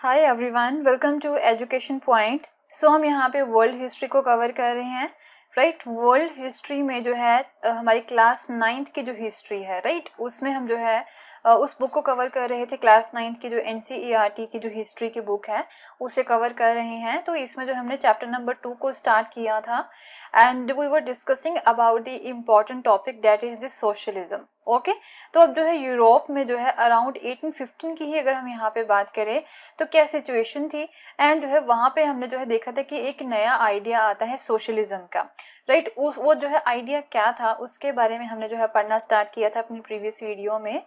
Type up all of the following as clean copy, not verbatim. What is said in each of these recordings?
Hi everyone, welcome to education point. हम यहाँ पे वर्ल्ड हिस्ट्री को कवर कर रहे हैं। राइट, वर्ल्ड हिस्ट्री में जो है हमारी क्लास 9th की जो हिस्ट्री है, राइट, उसमें हम जो है उस बुक को कवर कर रहे थे। क्लास 9th की जो NCERT की जो हिस्ट्री की बुक है उसे कवर कर रहे हैं। तो इसमें जो हमने चैप्टर नंबर 2 को स्टार्ट किया था and we were discussing about the important topic that is the socialism. Okay, तो अब जो है यूरोप में जो है अराउंड 1815 की ही अगर हम यहाँ पे बात करें तो क्या सिचुएशन थी। एंड जो है वहां पे हमने जो है देखा था कि एक नया आइडिया आता है सोशलिज्म का। राइट, उस वो जो है आइडिया क्या था उसके बारे में हमने जो है पढ़ना स्टार्ट किया था अपनी प्रीवियस वीडियो में।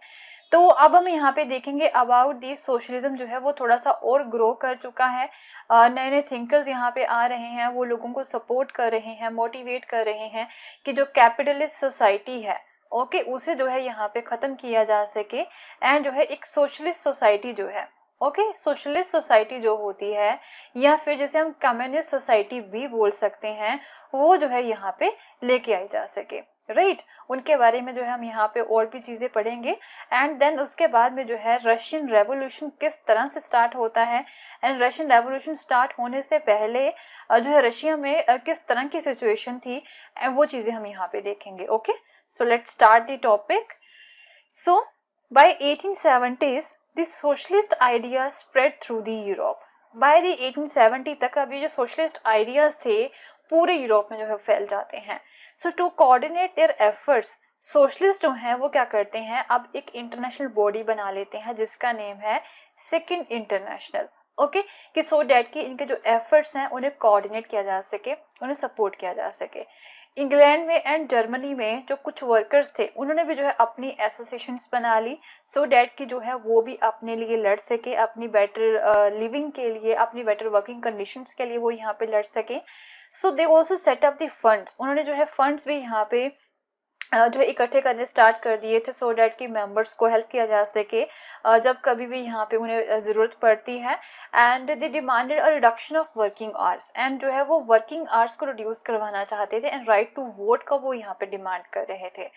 तो अब हम यहाँ पे देखेंगे अबाउट दी सोशलिज्म जो है वो थोड़ा सा और ग्रो कर चुका है। नए नए थिंकर्स यहाँ पे आ रहे हैं, वो लोगों को सपोर्ट कर रहे हैं, मोटिवेट कर रहे हैं कि जो कैपिटलिस्ट सोसाइटी है ओके उसे जो है यहाँ पे खत्म किया जा सके एंड जो है एक सोशलिस्ट सोसाइटी जो है ओके सोशलिस्ट सोसाइटी जो होती है या फिर जैसे हम कम्युनिस्ट सोसाइटी भी बोल सकते हैं वो जो है यहाँ पे लेके आई जा सके। राइट, उनके बारे में जो है हम यहाँ पे और भी चीजें पढ़ेंगे। एंड देन उसके बाद में जो है रशियन रेवोल्यूशन किस तरह से स्टार्ट होता है एंड रशियन रेवोल्यूशन स्टार्ट होने से पहले जो है रशिया में किस तरह की सिचुएशन थी एंड वो चीजें हम यहाँ पे देखेंगे। Okay, so let's start the topic. So by 1870s the socialist ideas spread through the Europe. by the 1870 तक अभी जो सोशलिस्ट आइडियाज थे पूरे यूरोप में जो है फैल जाते हैं। So to coordinate their efforts socialist जो हैं वो क्या करते हैं, अब एक इंटरनेशनल बॉडी बना लेते हैं जिसका नेम है सेकंड इंटरनेशनल। ओके, कि सो डैट कि इनके जो एफर्ट्स हैं उन्हें कोऑर्डिनेट किया जा सके, उन्हें सपोर्ट किया जा सके। इंग्लैंड में एंड जर्मनी में जो कुछ वर्कर्स थे उन्होंने भी जो है अपनी एसोसिएशंस बना ली सो डैट कि जो है वो भी अपने लिए लड़ सके, अपनी बेटर लिविंग के लिए, अपनी बेटर वर्किंग कंडीशंस के लिए वो यहाँ पे लड़ सके। So they also set up the funds, उन्होंने जो है फंड्स भी यहाँ पे जो है इकट्ठे करने स्टार्ट कर दिए थे सो डैट कि मेंबर्स को हेल्प किया जा सके जब कभी भी यहाँ पे उन्हें जरूरत पड़ती है। And they demanded a reduction of working hours, and जो है वो वर्किंग आवर्स को रिड्यूस करवाना चाहते थे एंड राइट टू वोट का वो यहाँ पे डिमांड कर रहे थे।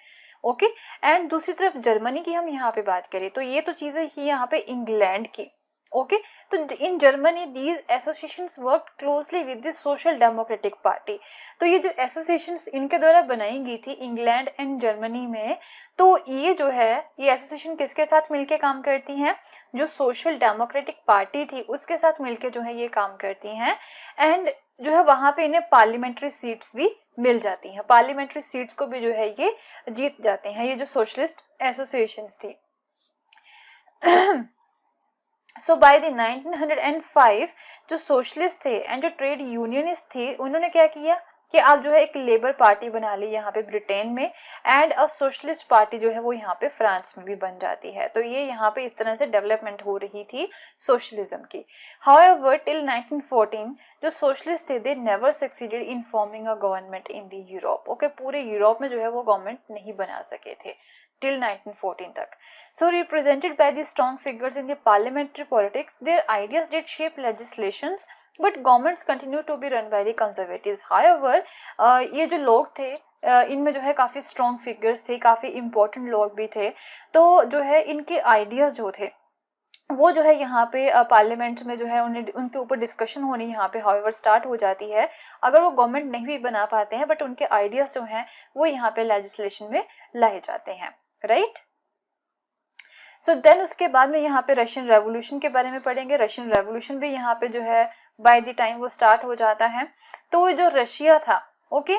ओके, एंड दूसरी तरफ जर्मनी की हम यहाँ पे बात करें तो ये तो चीजें ही यहाँ पे इंग्लैंड की। ओके, तो in Germany these associations work closely with the social democratic party. तो ये जो एसोसिएशंस इनके द्वारा बनाई गई थी इंग्लैंड एंड जर्मनी में, तो ये जो है ये एसोसिएशन किसके साथ मिलके काम करती हैं, जो सोशल डेमोक्रेटिक पार्टी थी उसके साथ मिलके जो है ये काम करती हैं। एंड जो है वहां पे इन्हें पार्लियामेंट्री सीट्स भी मिल जाती हैं, पार्लियामेंट्री सीट्स को भी जो है ये जीत जाते हैं, ये जो सोशलिस्ट एसोसिएशंस थी। सो बाय द 1905 जो सोशलिस्ट थे एंड जो ट्रेड यूनियनिस्ट थे उन्होंने क्या किया कि आप जो है एक लेबर पार्टी बना ली यहाँ पे ब्रिटेन में एंड अ सोशलिस्ट पार्टी जो है वो यहाँ पे फ्रांस में भी बन जाती है। तो ये यहाँ पे इस तरह से डेवलपमेंट हो रही थी सोशलिज्म की। हाउएवर टिल 1914 जो सोशलिस्ट थे they never succeeded in forming a government in the Europe. Okay, पूरे यूरोप में जो है वो गवर्नमेंट नहीं बना सके थे till 1914 तक। So represented by the strong figures in the parliamentary politics, their ideas did shape legislations, but governments continue to be run by the conservatives. However, ये जो लोग थे इनमें जो है काफी स्ट्रॉन्ग फिगर्स थे, काफी इंपॉर्टेंट लोग भी थे, तो जो है इनके आइडियाज जो थे वो जो है यहाँ पे पार्लियामेंट में जो है उन्हें उनके ऊपर डिस्कशन होनी यहाँ पे हाउएवर स्टार्ट हो जाती है। अगर वो गवर्नमेंट नहीं भी बना पाते हैं बट उनके आइडियाज जो हैं वो यहाँ पे लेजिस्लेशन में लाए जाते हैं। राइट, सो देन उसके बाद में यहाँ पे रशियन रेवोल्यूशन के बारे में पढ़ेंगे। रशियन रेवोल्यूशन भी यहाँ पे जो है बाय द टाइम वो स्टार्ट हो जाता है। तो जो रशिया था okay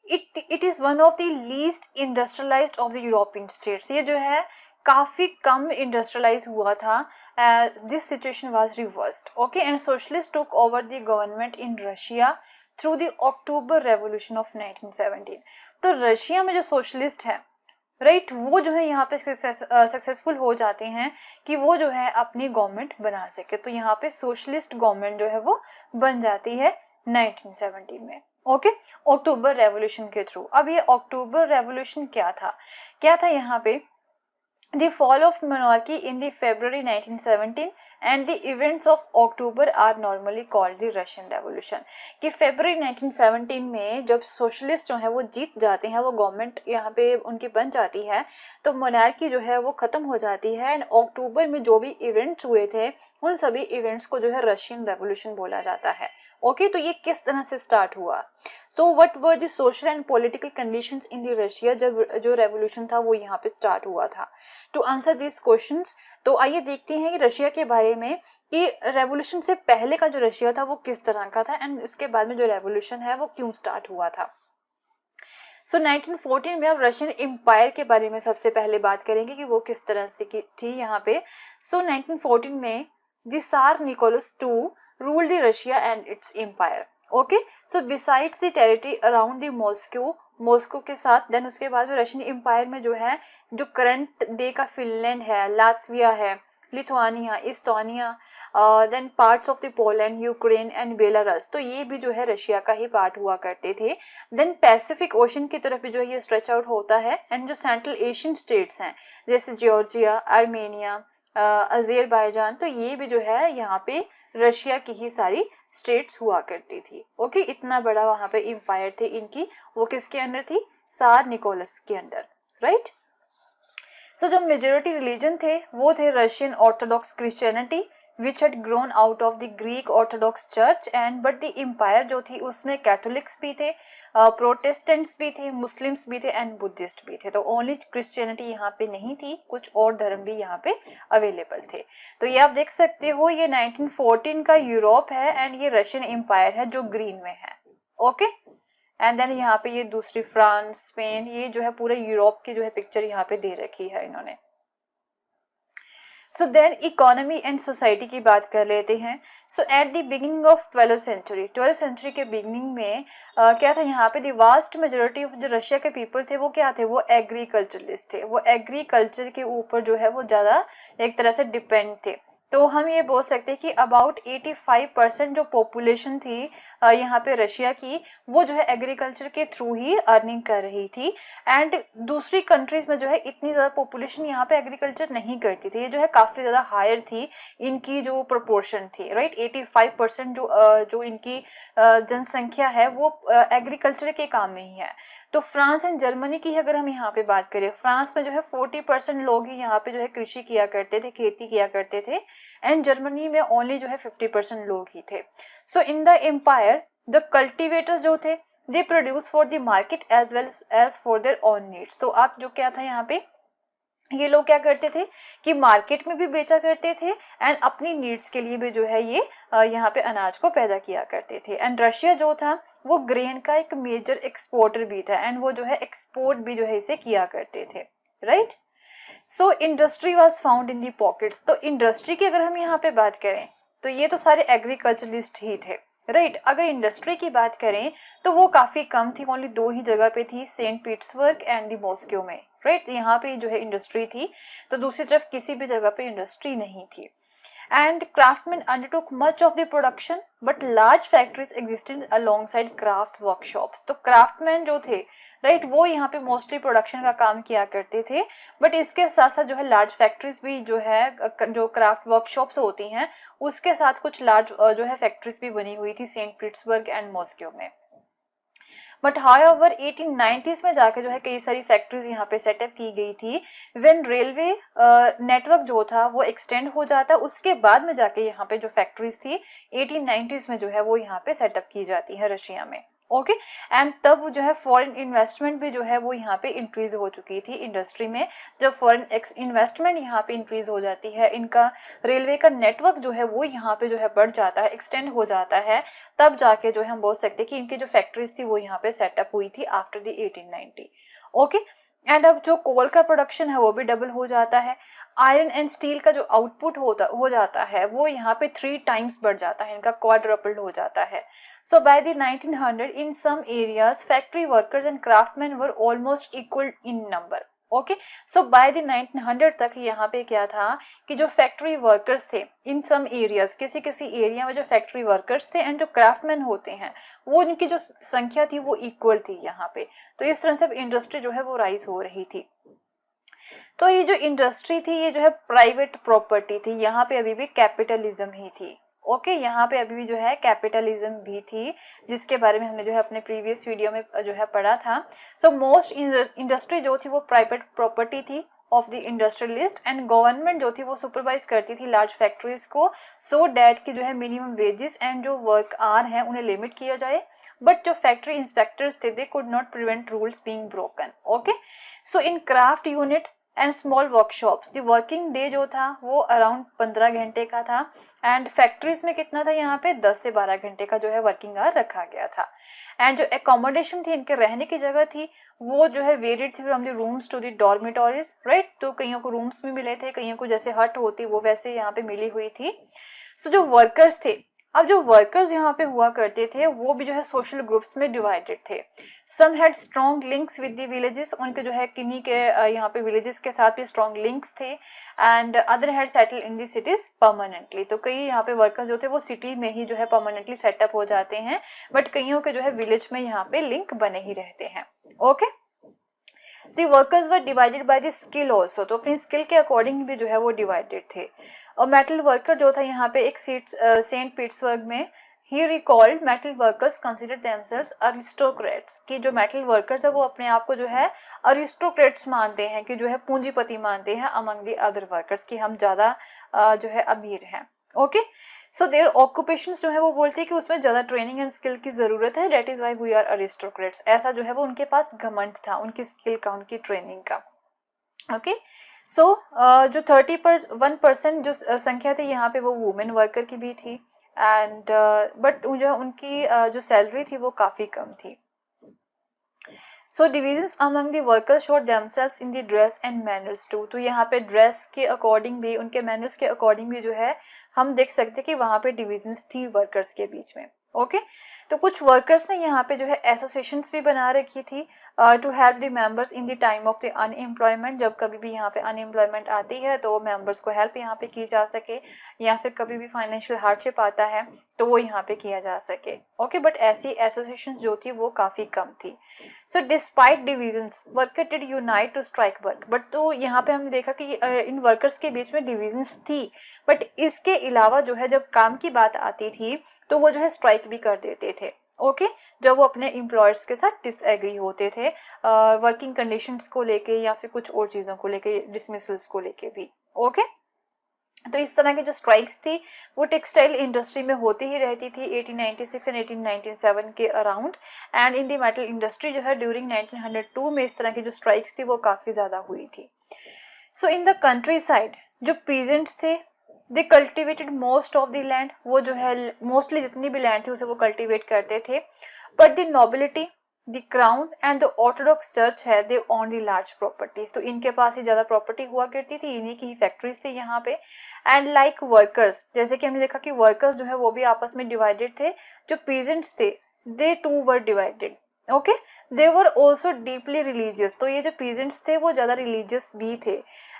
it is one of the least industrialised of the European states. ये जो है काफी कम इंडस्ट्रियलाइज हुआ था। This situation was reversed okay and socialist took over the government in Russia through the October revolution of 1917। तो Russia में जो socialist है राइट वो जो है यहाँ पे सक्सेसफुल हो जाते हैं कि वो जो है अपनी गवर्नमेंट बना सके। तो यहाँ पे सोशलिस्ट गवर्नमेंट जो है वो बन जाती है 1917 में। ओके, अक्टूबर रेवोल्यूशन के थ्रू। अब ये अक्टूबर रेवोल्यूशन क्या था यहाँ पे The fall of monarchy in the February 1917 and the events of October are normally called the Russian Revolution। कि फरवरी 1917 में जब सोशलिस्ट जो है वो जीत जाते हैं, वो गवर्नमेंट यहाँ पे उनकी बन जाती है, तो मोनार्की जो है वो खत्म हो जाती है, एंड अक्टूबर में जो भी इवेंट्स हुए थे उन सभी इवेंट्स को जो है रशियन रेवोल्यूशन बोला जाता है। ओके, तो ये किस तरह से स्टार्ट हुआ? So what were the social and political conditions in the Russia जब जो रेवोल्यूशन था वो यहाँ पे स्टार्ट हुआ था? टू आंसर दिस क्वेश्चंस, तो आइए देखते हैं कि रशिया के बारे में कि रेवोल्यूशन से पहले का जो रशिया था वो किस तरह का था, एंड इसके बाद में जो रेवोल्यूशन है वो क्यों स्टार्ट हुआ था। सो 1914 में अब रशियन एम्पायर के बारे में सबसे पहले बात करेंगे कि वो किस तरह से थी यहाँ पे। सो 1914 में the Tsar Nicholas II ruled the Russia and its empire। Okay, so besides the territory around the Moscow के साथ, देन उसके बाद में रशियन एम्पायर में जो है जो करंट डे का फिनलैंड है, लातविया है, Lithuania, Estonia, then parts of the Poland, Ukraine and Belarus, तो ये भी जो है रशिया का ही पार्ट हुआ करते थे। देन पैसिफिक ओशन की तरफ भी जो है ये स्ट्रेच आउट होता है, एंड जो सेंट्रल एशियन स्टेट्स हैं जैसे जॉर्जिया, आर्मेनिया, अजेरबाईजान, तो ये भी जो है यहाँ पे रशिया की ही सारी स्टेट्स हुआ करती थी। ओके, इतना बड़ा वहां पे एम्पायर थे इनकी, वो किसके अंडर थी? Tsar निकोलस के अंडर, राइट। सो जो मेजोरिटी रिलीजन थे वो थे Russian Orthodox Christianity which had grown out of the Greek Orthodox Church, and but the empire जो थी उसमें कैथोलिक्स भी थे, प्रोटेस्टेंट्स भी थे, मुस्लिम्स भी थे एंड बुद्धिस्ट भी थे, तो ओनली क्रिश्चियनिटी यहाँ पे नहीं थी, कुछ और धर्म भी यहाँ पे अवेलेबल थे। तो ये आप देख सकते हो ये 1914 का यूरोप है एंड ये रशियन एम्पायर है जो ग्रीन में है। ओके, एंड देन यहाँ पे ये दूसरी फ्रांस, स्पेन, ये जो है पूरे यूरोप की जो है पिक्चर यहाँ पे दे रखी है इन्होंने। So then economy and society की बात कर लेते हैं। So at the beginning of 12th century के बिगिनिंग में क्या था यहाँ पे, द वास्ट मेजोरिटी ऑफ जो रशिया के पीपल थे वो क्या थे, वो एग्रीकल्चरलिस्ट थे, वो एग्रीकल्चर के ऊपर जो है वो ज्यादा एक तरह से डिपेंड थे। तो हम ये बोल सकते हैं कि अबाउट 85% जो पॉपुलेशन थी यहाँ पे रशिया की, वो जो है एग्रीकल्चर के थ्रू ही अर्निंग कर रही थी, एंड दूसरी कंट्रीज में जो है इतनी ज्यादा पॉपुलेशन यहाँ पे एग्रीकल्चर नहीं करती थी, ये जो है काफी ज्यादा हायर थी इनकी जो प्रोपोर्शन थी, राइट। 85% जो इनकी जनसंख्या है वो एग्रीकल्चर के काम में ही है। तो फ्रांस एंड जर्मनी की अगर हम यहाँ पे बात करें, फ्रांस में जो है 40% लोग ही यहाँ पे जो है कृषि किया करते थे, खेती किया करते थे, एंड जर्मनी में ओनली जो है 50% लोग ही थे। So in the empire the cultivators जो थे they produce for the market as well as for their own needs. तो आप जो क्या था यहाँ पे, ये लोग क्या करते थे कि मार्केट में भी बेचा करते थे एंड अपनी नीड्स के लिए भी जो है ये यहाँ पे अनाज को पैदा किया करते थे। एंड रशिया जो था वो ग्रेन का एक मेजर एक्सपोर्टर भी था, एंड वो जो है एक्सपोर्ट भी जो है इसे किया करते थे, right. So industry was found in the pockets. तो इंडस्ट्री की अगर हम यहाँ पे बात करें तो ये तो सारे एग्रीकल्चरलिस्ट ही थे, राइट। अगर इंडस्ट्री की बात करें तो वो काफी कम थी, ओनली दो ही जगह पे थी, Saint Petersburg and the Moscow में, राइट। यहाँ पे जो है इंडस्ट्री थी, तो दूसरी तरफ किसी भी जगह पे इंडस्ट्री नहीं थी। And craftsmen undertook much of the production, but large factories existed alongside craft workshops। तो क्राफ्टमैन जो थे, राइट, वो यहाँ पे मोस्टली प्रोडक्शन का काम किया करते थे, बट इसके साथ साथ जो है लार्ज फैक्ट्रीज भी जो है, जो क्राफ्ट वर्कशॉप्स होती हैं उसके साथ कुछ लार्ज जो है फैक्ट्रीज भी बनी हुई थी सेंट पीटर्सबर्ग एंड मॉस्को में। बट हाउएवर 1890s में जाके जो है कई सारी फैक्ट्रीज यहाँ पे सेटअप की गई थी। व्हेन रेलवे नेटवर्क जो था वो एक्सटेंड हो जाता, उसके बाद में जाके यहाँ पे जो फैक्ट्रीज थी 1890s में जो है वो यहाँ पे सेटअप की जाती है रशिया में। ओके, एंड तब जो है फॉरेन इन्वेस्टमेंट भी जो है वो यहाँ पे इंक्रीज हो चुकी थी इंडस्ट्री में। जब फॉरेन इन्वेस्टमेंट यहाँ पे इंक्रीज हो जाती है, इनका रेलवे का नेटवर्क जो है वो यहाँ पे जो है बढ़ जाता है, एक्सटेंड हो जाता है, तब जाके जो है हम बोल सकते हैं कि इनकी जो फैक्ट्रीज थी वो यहाँ पे सेटअप हुई थी आफ्टर द 1890। ओके, एंड अब जो कोल का प्रोडक्शन है वो भी डबल हो जाता है, आयरन एंड स्टील का जो आउटपुट हो जाता है वो यहाँ पे 3 टाइम्स बढ़ जाता है, इनका क्वाड्रपल्ड हो जाता है। So by the 1900 in some areas factory workers and craftsman were almost equal in number. Okay, so by the 1900 तक यहाँ पे क्या था कि जो फैक्ट्री वर्कर्स थे इन सम एरियाज, किसी किसी एरिया में जो फैक्ट्री वर्कर्स थे एंड जो क्राफ्टमैन होते हैं वो इनकी जो संख्या थी वो इक्वल थी यहाँ पे। तो इस तरह से इंडस्ट्री जो है वो राइज हो रही थी। तो ये जो इंडस्ट्री थी ये जो है प्राइवेट प्रॉपर्टी थी, यहाँ पे अभी भी कैपिटलिज्म ही थी। ओके यहाँ पे अभी भी जो है कैपिटलिज्म भी थी, जिसके बारे में हमने जो है अपने प्रीवियस वीडियो में जो है पढ़ा था। सो मोस्ट इंडस्ट्री जो थी वो प्राइवेट प्रॉपर्टी थी of the industrialist, and government जो थी वो सुपरवाइज करती थी लार्ज फैक्ट्रीज को, सो डैट की जो है मिनिमम वेजेस एंड जो वर्क आवर है उन्हें लिमिट किया जाए। बट जो फैक्ट्री इंस्पेक्टर्स थे they could not prevent rules being broken. Okay so in craft unit and small workshops the working day जो था वो अराउंड 15 घंटे का था, एंड फैक्ट्रीज में कितना था यहाँ पे 10 से 12 घंटे का जो है वर्किंग आवर रखा गया था। एंड जो एकोमोडेशन थी, इनके रहने की जगह थी, वो जो है वेरिड थी from the rooms to the dormitories, right. तो कईयों को रूम्स भी मिले थे, कईयों को जैसे हट होती वो वैसे यहाँ पे मिली हुई थी। सो जो वर्कर्स थे, अब जो वर्कर्स यहाँ पे हुआ करते थे वो भी जो है सोशल ग्रुप्स में डिवाइडेड थे। Some had strong links with the villages, उनके जो है किन्हीं के यहाँ पे विलेजेस के साथ भी स्ट्रॉन्ग लिंक्स थे, and other had settle in the cities permanently. तो कई यहाँ पे वर्कर्स जो थे वो सिटी में ही जो है परमानेंटली सेटअप हो जाते हैं, बट कईयों के जो है विलेज में यहाँ पे लिंक बने ही रहते हैं। Okay The workers were divided by the skill also, तो अपनी स्किल के अकॉर्डिंग भी जो है वो डिवाइडेड थे। और मेटल वर्कर जो था यहाँ पे एक सेंट पीटर्सबर्ग में, he recalled metal workers consider themselves aristocrats, कि जो मेटल वर्कर्स है वो अपने आप को जो है अरिस्टोक्रेट्स मानते हैं, कि जो है पूंजीपति मानते हैं अमंग द अदर वर्कर्स, कि हम ज्यादा जो है अमीर हैं। ओके सो देयर ऑक्यूपेशंस जो है वो बोलते हैं कि उसमें ज्यादा ट्रेनिंग एंड स्किल की जरूरत है, that is why we are aristocrats. ऐसा जो है वो उनके पास घमंड था उनकी स्किल का, उनकी ट्रेनिंग का। ओके सो जो 31% जो संख्या थी यहाँ पे वो वुमेन वर्कर की भी थी, एंड बट जो है उनकी जो सैलरी थी वो काफी कम थी। So divisions among the workers showed themselves in the dress and manners too, तो यहाँ पे ड्रेस के अकॉर्डिंग भी, उनके मैनर्स के अकॉर्डिंग भी जो है हम देख सकते हैं कि वहां पे डिविजन्स थी वर्कर्स के बीच में। ओके तो कुछ वर्कर्स ने यहाँ पे जो है एसोसिएशंस भी बना रखी थी to help the members in the time of the unemployment, जब कभी भी यहाँ पे अनएम्प्लॉयमेंट आती है तो मेंबर्स को हेल्प यहाँ पे की जा सके, या फिर कभी भी फाइनेंशियल हार्डशिप आता है तो वो यहाँ पे किया जा सके। ओके बट ऐसी एसोसिएशन जो थी वो काफी कम थी। So despite divisions worker did unite to strike work, but तो यहाँ पे हमने देखा कि इन वर्कर्स के बीच में डिविजन्स थी, बट इसके अलावा जो है जब काम की बात आती थी तो वो जो है स्ट्राइक भी कर देते थे। ओके जब वो अपने एम्प्लॉयर्स के साथ डिसएग्री होते थे वर्किंग कंडीशंस को लेके या फिर कुछ और चीजों को लेके, डिसमिसल्स को लेके भी। ओके तो इस तरह की जो स्ट्राइक्स थी वो टेक्सटाइल इंडस्ट्री में होती ही रहती थी 1896 एंड 1897 के around, and in the metal industry जो है ड्यूरिंग 1902 में इस तरह की जो स्ट्राइक्स थी वो काफी ज्यादा हुई थी। So in the countryside जो पीजेंट्स थे they cultivated most of the land, वो जो है मोस्टली जितनी भी लैंड थी उसे वो कल्टिवेट करते थे, but the nobility the crown and the Orthodox church है दे ओन द लार्ज प्रॉपर्टीज, तो इनके पास ही ज्यादा प्रॉपर्टी हुआ करती थी, इन्हीं की ही फैक्ट्रीज थी यहाँ पे। एंड लाइक वर्कर्स, जैसे कि हमने देखा कि वर्कर्स जो है वो भी आपस में डिवाइडेड थे, जो पीजेंट्स थे they too were divided. Okay they were also deeply religious, तो ये जो पीजेंट्स थे वो ज्यादा रिलीजियस भी थे,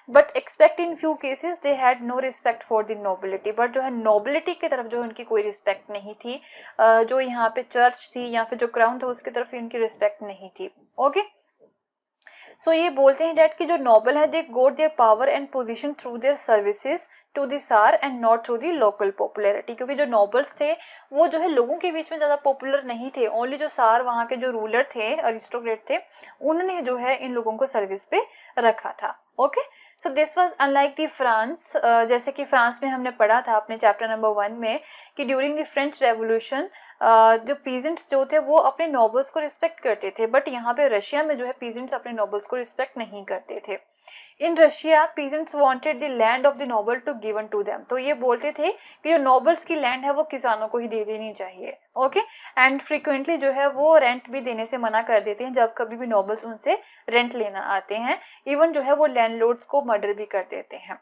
but expect in few cases they had no respect for the nobility, but जो है नोबिलिटी की तरफ जो उनकी कोई रिस्पेक्ट नहीं थी, जो यहाँ पे चर्च थी या फिर जो क्राउन था उसकी तरफ इनकी रिस्पेक्ट नहीं थी। ओके सो ये बोलते हैं डैट कि जो नोबल है they got their power and position through their services to the tsar and not through the local popularity, क्योंकि जो नोबल्स थे वो जो है लोगों के बीच में ज्यादा पॉपुलर नहीं थे, ओनली जो सार वहां के जो रूलर थे अरिस्टोक्रेट थे उन्होंने जो है इन लोगों को सर्विस पे रखा था। Okay so this was unlike the France, जैसे कि फ्रांस में हमने पढ़ा था अपने चैप्टर नंबर 1 में कि ड्यूरिंग द फ्रेंच रेवोल्यूशन जो पीजेंट्स जो थे वो अपने नोबल्स को रिस्पेक्ट करते थे, बट यहाँ पे रशिया में जो है पीजेंट्स अपने नोबल्स को रिस्पेक्ट नहीं करते थे। In Russia peasants wanted the land of the noble to given to them, तो ये बोलते थे कि जो नोबल्स की लैंड है वो किसानों को ही दे देनी चाहिए। ओके एंड फ्रीक्वेंटली जो है वो रेंट भी देने से मना कर देते हैं जब कभी भी नोबल्स उनसे रेंट लेना आते हैं, इवन जो है वो लैंडलॉर्ड्स को मर्डर भी कर देते हैं।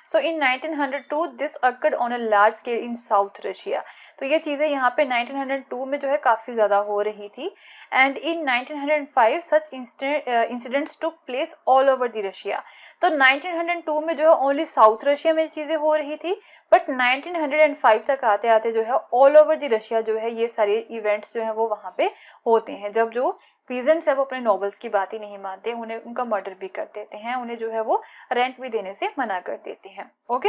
So in 1902 this occurred on a large scale in South Russia, तो ये चीजें यहाँ पे 1902 में जो है काफी ज्यादा हो रही थी, and in 1905 such incidents took place all over the Russia, तो 1902 में जो है only South Russia में चीजें हो रही थी, बट 1905 तक आते आते जो है ऑल ओवर द रशिया जो है ये सारे इवेंट्स जो है वो वहाँ पे होते हैं, जब जो पीजेंट्स है वो अपने नॉबल्स की बात ही नहीं मानते, उन्हें उनका मर्डर भी कर देते हैं, उन्हें जो है वो रेंट भी देने से मना कर देते हैं। Okay,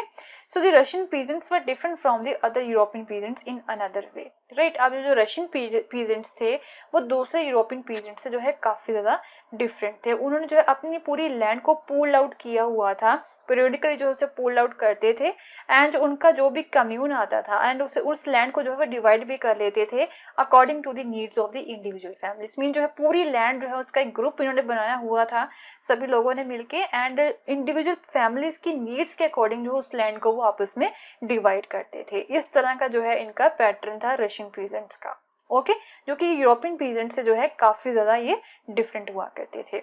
so the Russian peasants were different from the other European peasants in another way, right. अब जो रशियन पीजेंट्स थे वो दूसरे यूरोपियन पीजेंट्स से जो है काफी ज्यादा डिफरेंट थे। उन्होंने जो है अपनी पूरी लैंड को पूल आउट किया हुआ था, पीरियडिकली जो उसे पुल आउट करते थे, एंड उनका जो भी कम्यून आता था एंड उस लैंड को जो है डिवाइड भी कर लेते थे according to the needs of the individual families. Mean जो है पूरी लैंड जो है उसका एक ग्रुप इन्होंने बनाया हुआ था सभी लोगों ने मिलके, एंड इंडिविजुअल फैमिलीज की नीड्स के अकॉर्डिंग जो उस लैंड को वो आपस में डिवाइड करते थे। इस तरह का जो है इनका पैटर्न था रशियन पीजेंट्स का। ओके, जो कि यूरोपियन पीजेंट से जो है काफी ज्यादा ये डिफरेंट हुआ करते थे।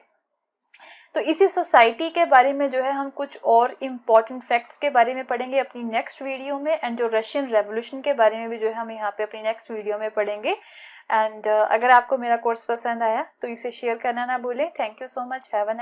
तो इसी सोसाइटी के बारे में जो है हम कुछ और इम्पॉर्टेंट फैक्ट्स के बारे में पढ़ेंगे अपनी नेक्स्ट वीडियो में, एंड जो रशियन रेवोल्यूशन के बारे में भी जो है हम यहाँ पे अपनी नेक्स्ट वीडियो में पढ़ेंगे। एंड अगर आपको मेरा कोर्स पसंद आया तो इसे शेयर करना ना भूलें। Thank you so much, have a nice